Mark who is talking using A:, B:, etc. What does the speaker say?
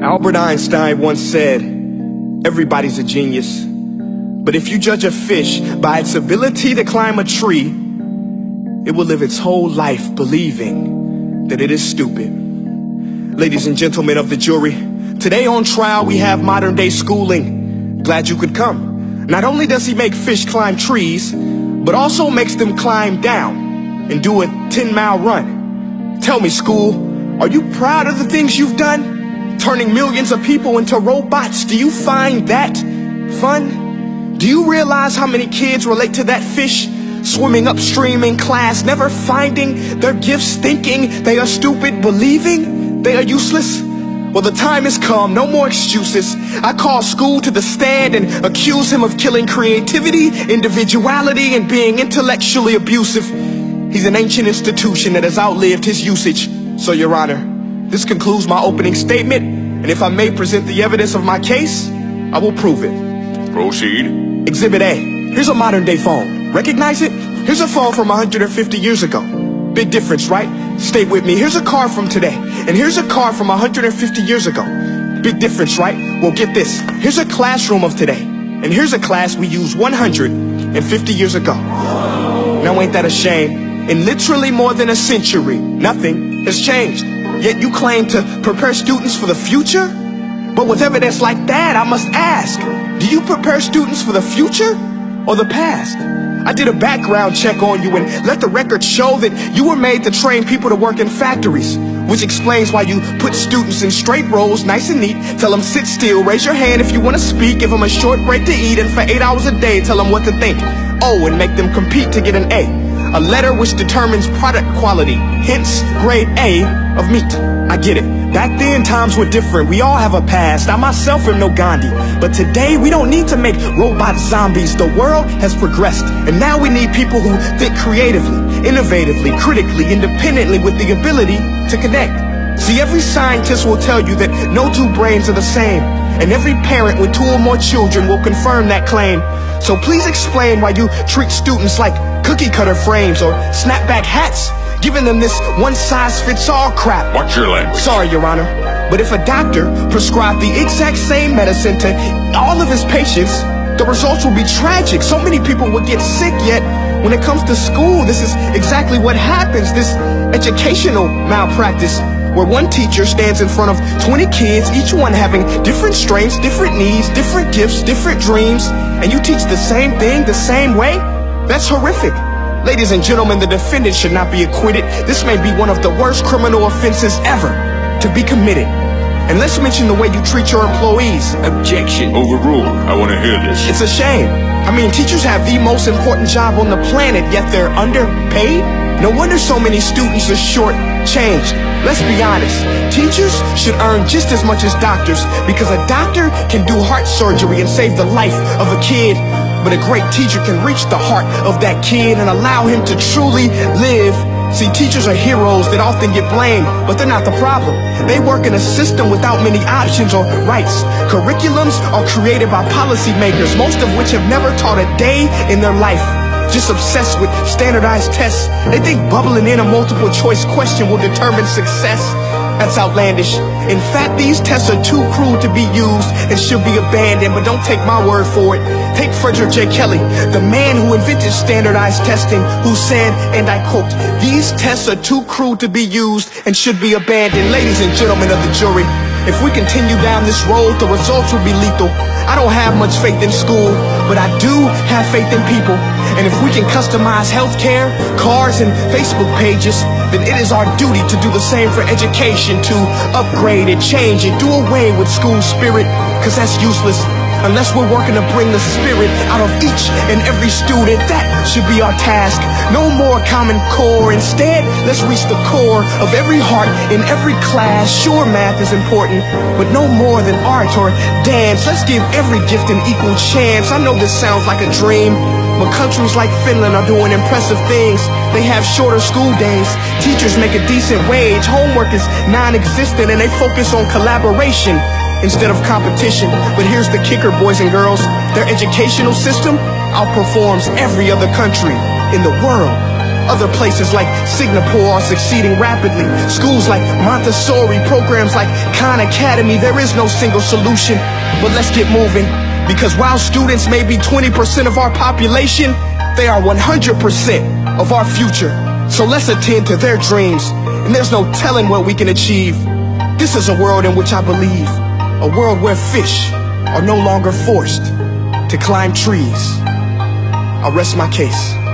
A: Albert Einstein once said, everybody's a genius. But if you judge a fish by its ability to climb a tree, it will live its whole life believing that it is stupid. Ladies and gentlemen of the jury, today on trial we have modern day schooling. Glad you could come. Not only does he make fish climb trees, but also makes them climb down and do a 10-mile run. Tell me, school, are you proud of the things you've done? Turning millions of people into robots, do you find that fun? Do you realize how many kids relate to that fish? Swimming upstream in class, never finding their gifts, thinking they are stupid, believing they are useless? Well, the time has come, no more excuses. I call school to the stand and accuse him of killing creativity, individuality, and being intellectually abusive. He's an ancient institution that has outlived his usage. So, Your Honor, this concludes my opening statement, and if I may present the evidence of my case, I will prove it.
B: Proceed.
A: Exhibit A. Here's a modern day phone. Recognize it? Here's a phone from 150 years ago. Big difference, right? Stay with me. Here's a car from today, and here's a car from 150 years ago. Big difference, right? Well, get this. Here's a classroom of today, and here's a class we used 150 years ago. Now ain't that a shame? In literally more than a century, nothing has changed. Yet you claim to prepare students for the future? But with evidence like that, I must ask, do you prepare students for the future or the past? I did a background check on you and let the record show that you were made to train people to work in factories, which explains why you put students in straight rows, nice and neat, tell them sit still, raise your hand if you want to speak, give them a short break to eat, and for 8 hours a day, tell them what to think. Oh, and make them compete to get an A. A letter which determines product quality, hence grade A of meat. I get it. Back then, times were different. We all have a past. I myself am no Gandhi. But today, we don't need to make robot zombies. The world has progressed. And now we need people who think creatively, innovatively, critically, independently, with the ability to connect. See, every scientist will tell you that no two brains are the same. And every parent with 2 or more children will confirm that claim. So please explain why you treat students like cookie cutter frames or snapback hats, giving them this one-size-fits-all crap.
B: Watch your language.
A: Sorry, Your Honor, but if a doctor prescribed the exact same medicine to all of his patients, the results will be tragic. So many people will get sick, yet when it comes to school, this is exactly what happens. This educational malpractice, where one teacher stands in front of 20 kids, each one having different strengths, different needs, different gifts, different dreams, and you teach the same thing the same way? That's horrific. Ladies and gentlemen, the defendant should not be acquitted. This may be one of the worst criminal offenses ever to be committed. And let's mention the way you treat your employees.
B: Objection. Overruled. I want to hear this.
A: It's a shame. I mean, teachers have the most important job on the planet, yet they're underpaid? No wonder so many students are short-changed. Let's be honest, teachers should earn just as much as doctors, because a doctor can do heart surgery and save the life of a kid, but a great teacher can reach the heart of that kid and allow him to truly live. See, teachers are heroes that often get blamed, but they're not the problem. They work in a system without many options or rights. Curriculums are created by policymakers, most of which have never taught a day in their life. Just obsessed with standardized tests. They think bubbling in a multiple choice question will determine success. That's outlandish. In fact, these tests are too cruel to be used and should be abandoned, but don't take my word for it. Take Frederick J. Kelly, the man who invented standardized testing, who said, and I quote, "These tests are too cruel to be used and should be abandoned." Ladies and gentlemen of the jury, if we continue down this road, the results will be lethal. I don't have much faith in school, but I do have faith in people. And if we can customize healthcare, cars, and Facebook pages, then it is our duty to do the same for education, to upgrade and change and do away with school spirit, because that's useless. Unless we're working to bring the spirit out of each and every student, that should be our task. No more Common Core. Instead, let's reach the core of every heart in every class. Sure, math is important, but no more than art or dance. Let's give every gift an equal chance. I know this sounds like a dream, but countries like Finland are doing impressive things. They have shorter school days. Teachers make a decent wage. Homework is non-existent, and they focus on collaboration instead of competition. But here's the kicker, boys and girls. Their educational system outperforms every other country in the world. Other places like Singapore are succeeding rapidly. Schools like Montessori, programs like Khan Academy. There is no single solution, but let's get moving. Because while students may be 20% of our population, they are 100% of our future. So let's attend to their dreams, and there's no telling what we can achieve. This is a world in which I believe, a world where fish are no longer forced to climb trees. I'll rest my case.